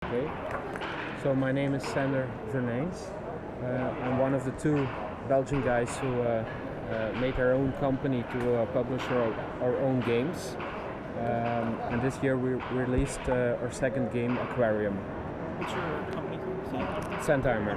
Okay, so my name is Sander Verneens. I'm one of the two Belgian guys who made our own company to publish our own games. And this year we released our second game, Aquarium. What's your company called? Sandtimer.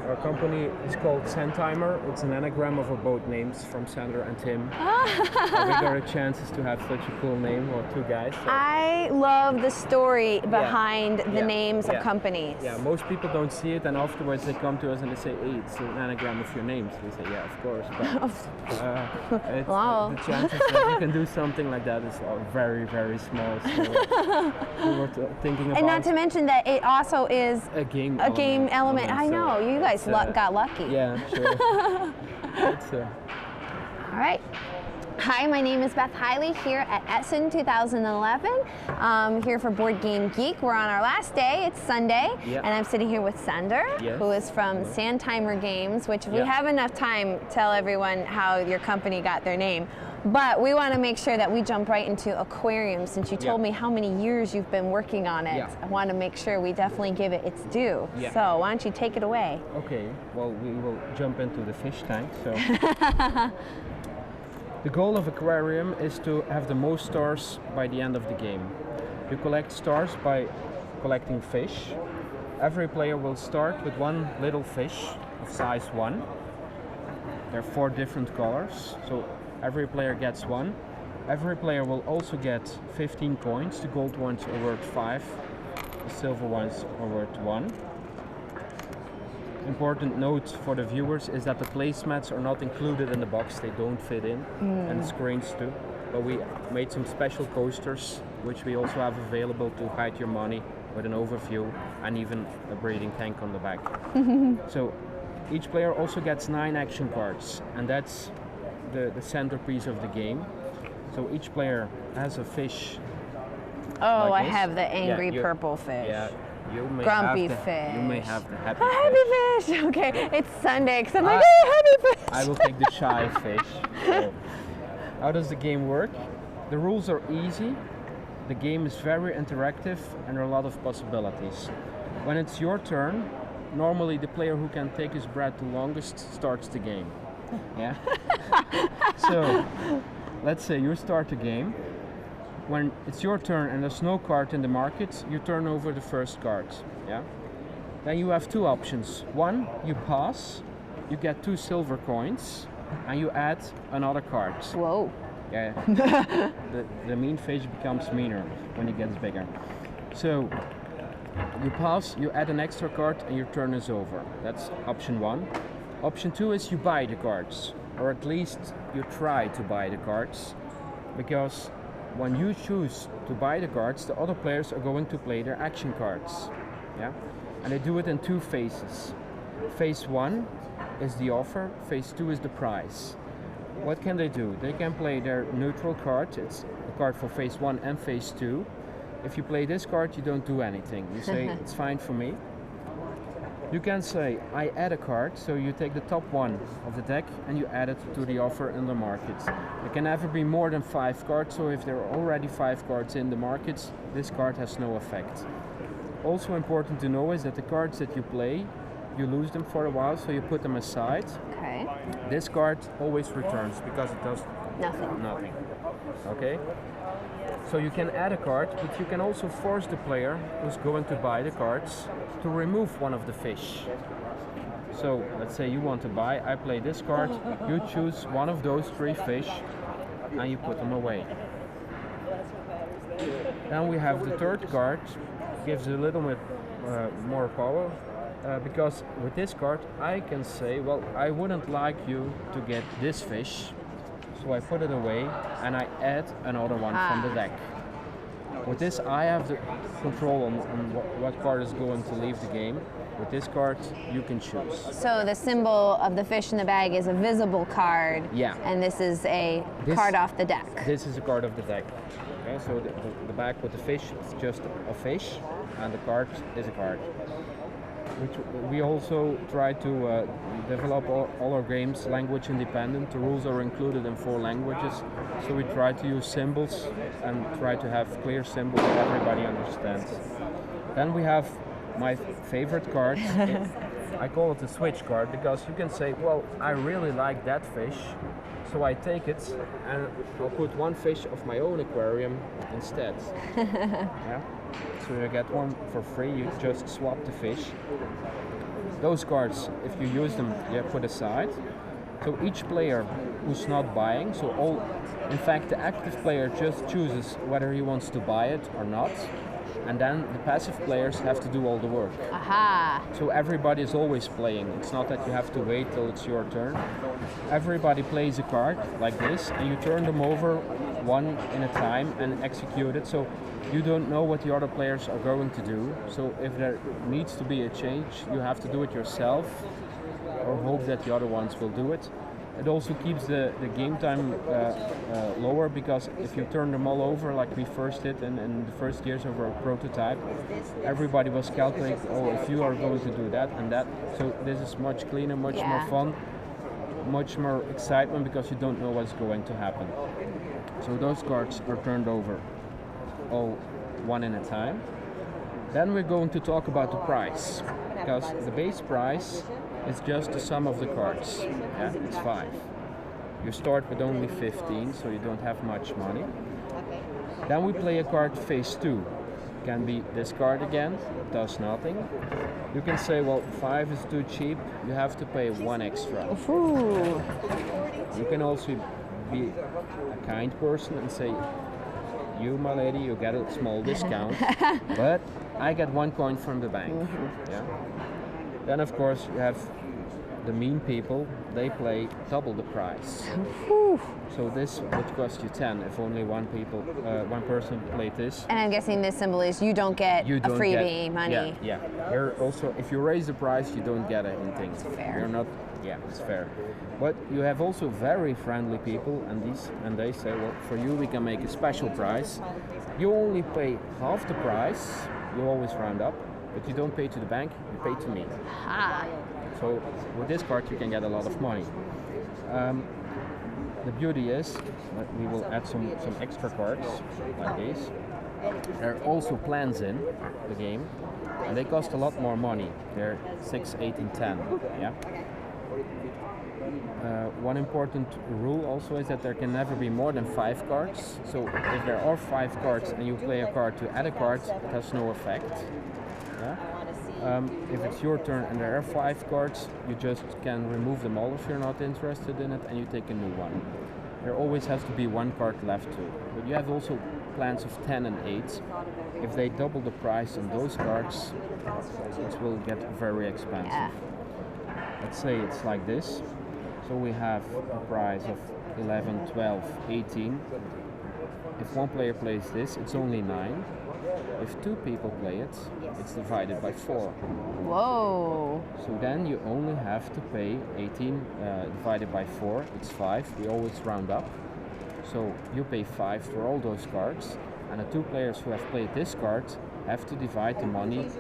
Our company is called Sandtimer. It's an anagram of our boat names from Sander and Tim. We got a chance to have such a cool name, or two guys. So. I love the story behind the names of companies. Yeah, most people don't see it, and afterwards they come to us and they say, "Hey, it's an anagram of your names." We say, "Yeah, of course." But Wow. The chances that you can do something like that is very, very small. So we were thinking about. And not to mention that it also is a game element. I know, you guys got lucky. Yeah, sure. All right. Hi, my name is Beth Hiley here at Essen 2011. Here for BoardGameGeek. We're on our last day. It's Sunday, and I'm sitting here with Sander, who is from Sandtimer Games, which we have enough time to tell everyone how your company got their name. But we want to make sure that we jump right into Aquarium, since you told me how many years you've been working on it. I want to make sure we definitely give it its due. So why don't you take it away? Okay, well, we will jump into the fish tank. So the goal of Aquarium is to have the most stars by the end of the game. You collect stars by collecting fish. Every player will start with one little fish of size 1. There are 4 different colors, so every player gets one. Every player will also get 15 coins. The gold ones are worth 5, the silver ones are worth 1. Important note for the viewers is that the placemats are not included in the box, they don't fit in, and the screens too. But we made some special coasters, which we also have available to hide your money with an overview and even a breeding tank on the back. So each player also gets 9 action cards, and that's the centerpiece of the game. So each player has a fish. Oh, like I have the angry you, purple fish. Yeah, you may Grumpy have the, fish. You may have the happy a fish. happy fish. Okay, it's Sunday because I'm like, hey, happy fish. I will take the shy fish. So, how does the game work? The rules are easy. The game is very interactive and there are a lot of possibilities. When it's your turn, normally the player who can take his breath the longest starts the game. Yeah. So, let's say you start the game. When it's your turn and there's no card in the market, you turn over the first card. Yeah. Then you have 2 options. One, you pass, you get 2 silver coins, and you add another card. Whoa. Yeah. the mean fish becomes meaner when it gets bigger. So you pass, you add an extra card, and your turn is over. That's option 1. Option 2 is you buy the cards, or at least you try to buy the cards, because when you choose to buy the cards, the other players are going to play their action cards. Yeah? And they do it in 2 phases. Phase 1 is the offer, phase 2 is the prize. What can they do? They can play their neutral card, it's a card for phase 1 and phase 2. If you play this card, you don't do anything. You say, it's fine for me. You can say, I add a card, so you take the top one of the deck and you add it to the offer in the market. There can never be more than 5 cards, so if there are already 5 cards in the markets, this card has no effect. Also important to know is that the cards that you play, you lose them for a while, so you put them aside. Okay. This card always returns because it does nothing. Okay? So you can add a card, but you can also force the player who's going to buy the cards to remove one of the fish. So let's say you want to buy, I play this card, you choose one of those 3 fish and you put them away. Then we have the third card, gives a little bit more power, because with this card I can say, well, I wouldn't like you to get this fish, so I put it away and I add another one from the deck. With this I have the control on what card is going to leave the game. With this card you can choose. So the symbol of the fish in the bag is a visible card, and this is a card off the deck. This is a card of the deck. Okay, so the bag with the fish is just a fish and the card is a card. We also try to develop all our games language independent. The rules are included in 4 languages, so we try to use symbols and try to have clear symbols that everybody understands. Then we have my favorite card. I call it the switch card because you can say, well, I really like that fish, so I take it and I'll put one fish of my own aquarium instead. Yeah? So you get one for free, you just swap the fish. Those cards, if you use them, you put aside. So each player who's not buying, in fact the active player just chooses whether he wants to buy it or not. And then the passive players have to do all the work. Aha! So everybody is always playing. It's not that you have to wait till it's your turn. Everybody plays a card like this, and you turn them over one in a time and execute it. So you don't know what the other players are going to do. So if there needs to be a change, you have to do it yourself, or hope that the other ones will do it. It also keeps the game time lower, because if you turn them all over like we first did in the first years of our prototype, everybody was calculating, oh, if you are going to do that and that. So this is much cleaner, much more fun, much more excitement, because you don't know what's going to happen. So those cards are turned over all one at a time. Then we're going to talk about the price, because the base price is just the sum of the cards. Yeah, it's 5. You start with only 15, so you don't have much money. Then we play a card phase 2. Can be this card again, does nothing. You can say, well, 5 is too cheap, you have to pay 1 extra. Ooh. You can also be a kind person and say, you, my lady, you get a small discount, but I get 1 coin from the bank. Yeah. Then of course you have the mean people, they play double the price. So this would cost you 10 if only one person played this. And I'm guessing this symbol is you don't get a freebie money. Yeah. Here also, if you raise the price, you don't get anything. It's fair. You're not. Yeah, it's fair. But you have also very friendly people, and they say, well, for you we can make a special price. You only pay half the price. You always round up. But you don't pay to the bank, you pay to me. Ah. So with this card you can get a lot of money. The beauty is that we will add some extra cards like these. There are also plans in the game, and they cost a lot more money. They're 6, 8, and 10. Yeah. One important rule also is that there can never be more than 5 cards. So if there are 5 cards and you play a card to add a card, it has no effect. Yeah? If it's your turn and there are 5 cards, you just can remove them all if you're not interested in it, and you take a new one. There always has to be 1 card left too. But you have also plans of 10 and 8. If they double the price on those cards, it will get very expensive. Yeah. Let's say it's like this. So we have a price of 11, 12, 18. If one player plays this, it's only 9. If 2 people play it, it's divided by 4. Whoa. So then you only have to pay 18 divided by 4, it's 5. We always round up. So you pay 5 for all those cards, and the 2 players who have played this card have to divide the money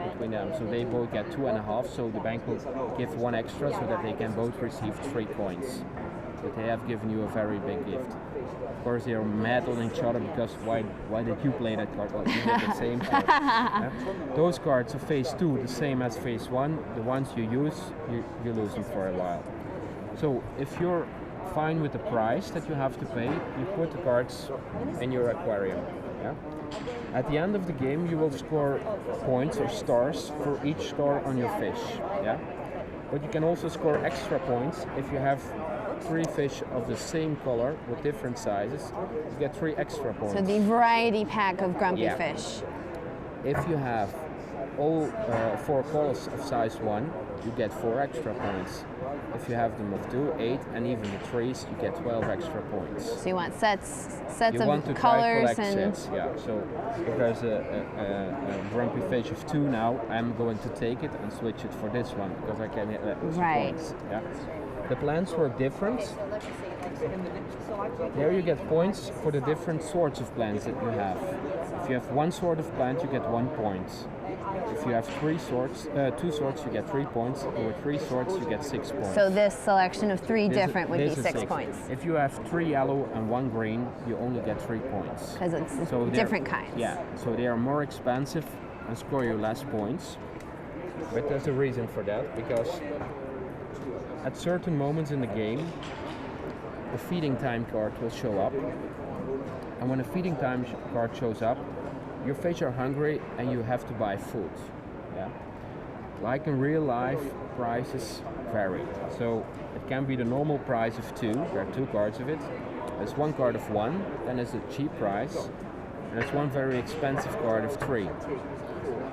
between them. So they both get 2.5, so the bank will give 1 extra so that they can both receive 3 coins. But they have given you a very big gift. Of course, they are mad on each other because why did you play that card? Well, you did the same card. Yeah? Those cards of phase 2, the same as phase 1. The ones you use, you lose them for a while. So if you're fine with the price that you have to pay, you put the cards in your aquarium. Yeah? At the end of the game, you will score points or stars for each star on your fish. Yeah? But you can also score extra points if you have 3 fish of the same color with different sizes. You get 3 extra points. So the variety pack of grumpy fish. If you have all 4 colors of size 1, you get 4 extra points. If you have them of 2, 8, and even the 3s, you get 12 extra points. So you want sets you of want to colors try and sets, yeah. So if there's a grumpy fish of 2 now, I'm going to take it and switch it for this one because I can get points. Yeah. The plants were different. There you get points for the different sorts of plants that you have. If you have 1 sort of plant, you get 1 point. If you have 2 sorts, you get 3 points. Or 3 sorts, you get 6 points. So this selection of 3 different would be 6 points. If you have 3 yellow and 1 green, you only get 3 points. Because it's so different kinds. Yeah, so they are more expensive and score you less points. But there's a reason for that, because at certain moments in the game, a feeding time card will show up. And when a feeding time card shows up, your fish are hungry and you have to buy food. Yeah? Like in real life, prices vary. So it can be the normal price of 2, there are 2 cards of it. There's 1 card of 1, then there's a cheap price, and there's 1 very expensive card of 3.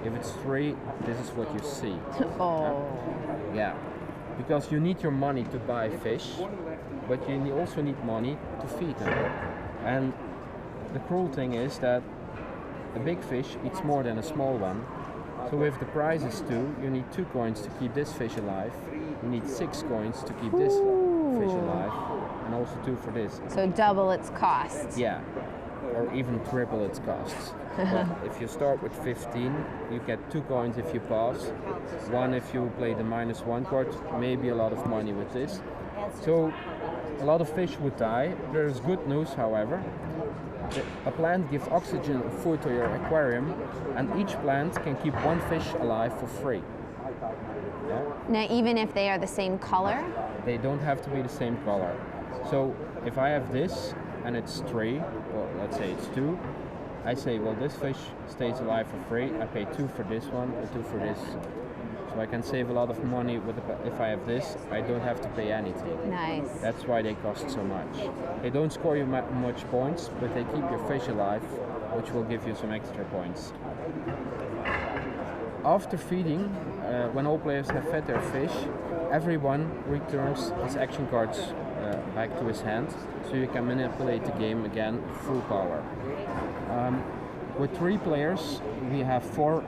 If it's 3, this is what you see. Oh. Yeah, because you need your money to buy fish, but you also need money to feed them. And the cruel thing is that a big fish eats more than a small one. So if the price is 2, you need 2 coins to keep this fish alive. You need 6 coins to keep this fish alive, and also 2 for this. So double its cost. Yeah, or even triple its costs. But if you start with 15, you get 2 coins if you pass, 1 if you play the -1 card, maybe a lot of money with this. So a lot of fish would die. There is good news, however. A plant gives oxygen and food to your aquarium, and each plant can keep 1 fish alive for free. Yeah? Now, even if they are the same color? They don't have to be the same color. So if I have this and it's 3, or let's say it's 2, I say, well, this fish stays alive for free. I pay 2 for this one and 2 for this. So I can save a lot of money with if I have this. I don't have to pay anything. Nice. That's why they cost so much. They don't score you much points, but they keep your fish alive, which will give you some extra points. After feeding, when all players have fed their fish, everyone returns his action cards back to his hand, so you can manipulate the game again full power. With 3 players, we have 4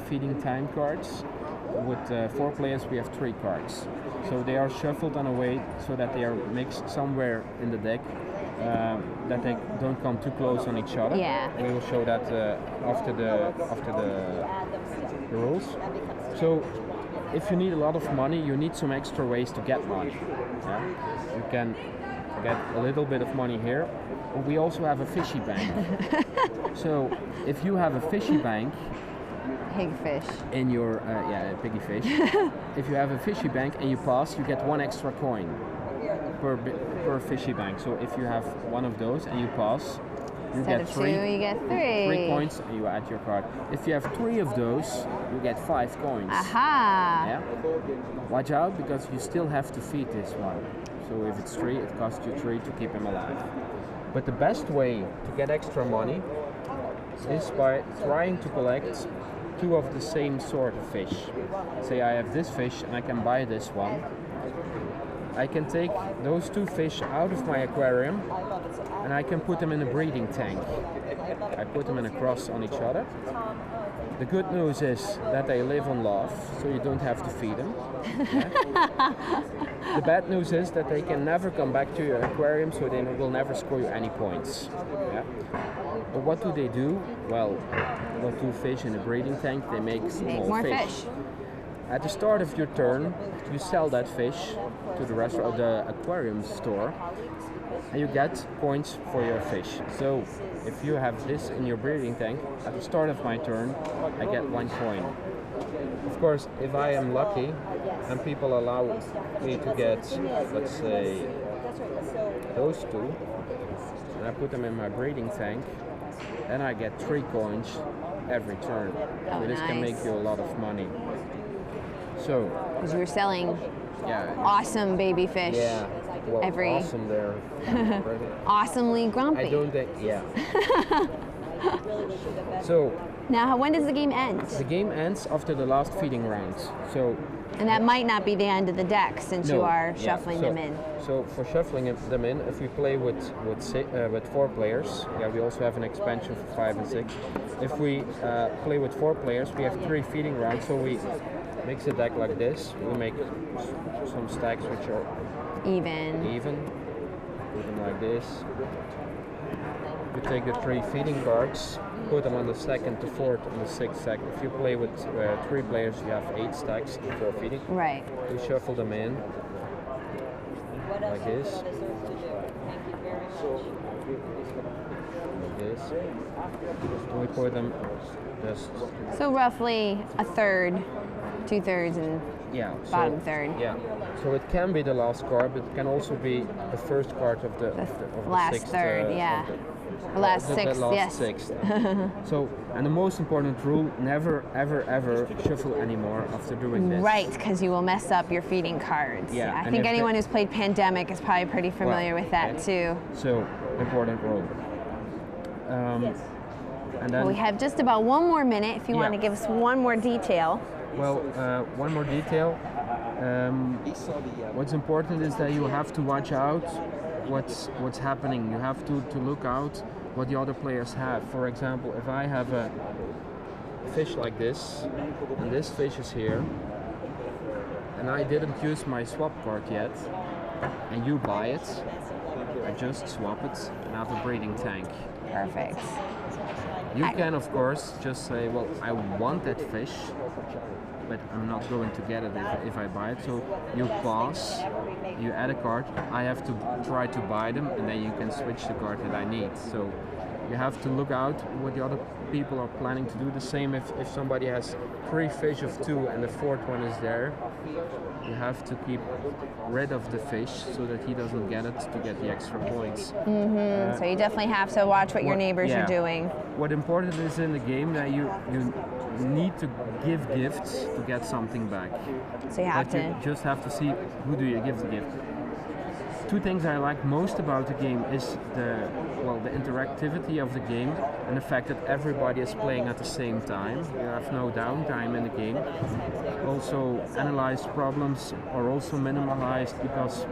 feeding time cards. With 4 players, we have 3 cards. So they are shuffled in a way so that they are mixed somewhere in the deck, that they don't come too close on each other. Yeah. We will show that after the rules. So if you need a lot of money, you need some extra ways to get money. Yeah? You can get a little bit of money here. We also have a fishy bank. So if you have a fishy bank, Pig fish. in your piggy fish. If you have a fishy bank and you pass, you get 1 extra coin per fishy bank. So if you have 1 of those and you pass, you Instead get of 3. 2, you get 3. 3 points and you add your card. If you have 3 of those, you get 5 coins. Aha! Yeah. Watch out, because you still have to feed this one. So if it's 3, it costs you 3 to keep him alive. But the best way to get extra money is by trying to collect 2 of the same sort of fish. Say I have this fish and I can buy this one. I can take those 2 fish out of my aquarium and I can put them in a breeding tank. I put them in a cross on each other. The good news is that they live on love, so you don't have to feed them. Yeah. The bad news is that they can never come back to your aquarium, so they will never score you any points. Yeah. But what do they do? Well, got 2 fish in a breeding tank, they make more fish. At the start of your turn, you sell that fish to the restaurant or the aquarium store, and you get points for your fish. So if you have this in your breeding tank, at the start of my turn, I get 1 coin. Of course, if I am lucky and people allow me to get, let's say, those 2, and I put them in my breeding tank, then I get 3 coins every turn. Oh, so this can make you a lot of money. So, because you're selling awesome baby fish. Yeah, well, every awesome there. awesomely grumpy. I don't think, So now, when does the game end? the game ends after the last feeding round. So, and that might not be the end of the deck, since you are shuffling them in. So for shuffling them in, if we play with 4 players, we also have an expansion for 5 and 6. If we play with 4 players, we have 3 feeding rounds. So we mix the deck like this. We make some stacks which are even. Put them like this. You take the 3 feeding cards, put them on the 2nd, the 4th, and the 6th stack. If you play with 3 players, you have 8 stacks for feeding. Right. You shuffle them in like this. Like this. this. And we pour them just. So roughly a third, 2/3, and bottom third. Yeah. So it can be the last card, but it can also be the first card of the last sixth, third. The last sixth. Yes. Sixth. So, and the most important rule: never, ever, ever shuffle anymore after doing this. Right, because you will mess up your feeding cards. Yeah. I think anyone who's played Pandemic is probably pretty familiar with that too. So, important rule. And then we have just about one more minute if you want to give us one more detail. Well, one more detail. What's important is that you have to watch out what's happening. You have to look out what the other players have. For example, if I have a fish like this, and this fish is here, and I didn't use my swap card yet, and you buy it, I just swap it and have a breeding tank. Perfect. You can, of course, just say, well, I want that fish, but I'm not going to get it if I buy it. So you pass, you add a card, I have to try to buy them, and then you can switch the card that I need. So you have to look out what the other people are planning to do. The same if somebody has 3 fish of 2 and the 4th one is there, you have to keep rid of the fish so that he doesn't get it to get the extra points. So you definitely have to watch what your neighbors are doing. What important is in the game that you need to give gifts to get something back. So you have to. You just have to see who do you give the gift. 2 things I like most about the game is the interactivity of the game and the fact that everybody is playing at the same time. You have no downtime in the game. Also, analyzed problems are also minimalized because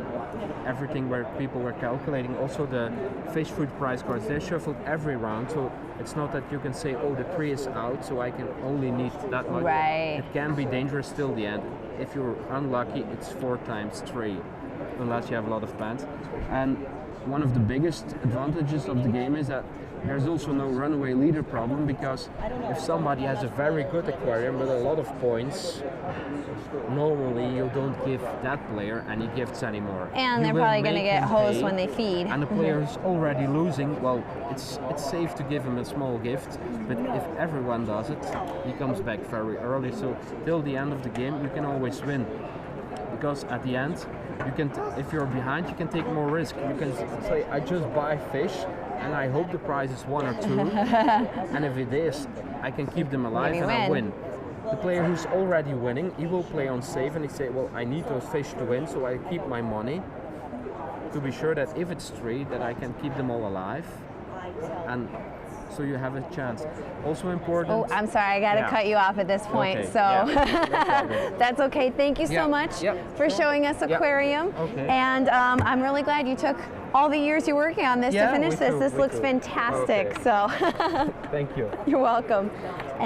everything where people were calculating. Also, the fish food prize cards, they're shuffled every round, so it's not that you can say, oh, the 3 is out, so I can only need that much. Right. It can be dangerous till the end. If you're unlucky, it's 4 times 3. Unless you have a lot of pants. And one of the biggest advantages of the game is that there's also no runaway leader problem, because if somebody has a very good aquarium with a lot of points, normally you don't give that player any gifts anymore. And they're probably going to get hosed when they feed. And the player is already losing. Well, it's safe to give him a small gift, but if everyone does it, he comes back very early. So till the end of the game, you can always win. Because at the end, you can, if you're behind, you can take more risk. You can say, I just buy fish, and I hope the prize is 1 or 2. And if it is, I can keep them alive and I win. The player who's already winning, he will play on safe, and he say, well, I need those fish to win, so I keep my money to be sure that if it's 3, that I can keep them all alive. And so you have a chance. Also important. Oh, I'm sorry, I got to cut you off at this point. Okay. So No that's okay. Thank you so much for showing us Aquarium. Okay. And I'm really glad you took all the years you're working on this to finish this. This looks fantastic. Okay. So thank you. You're welcome.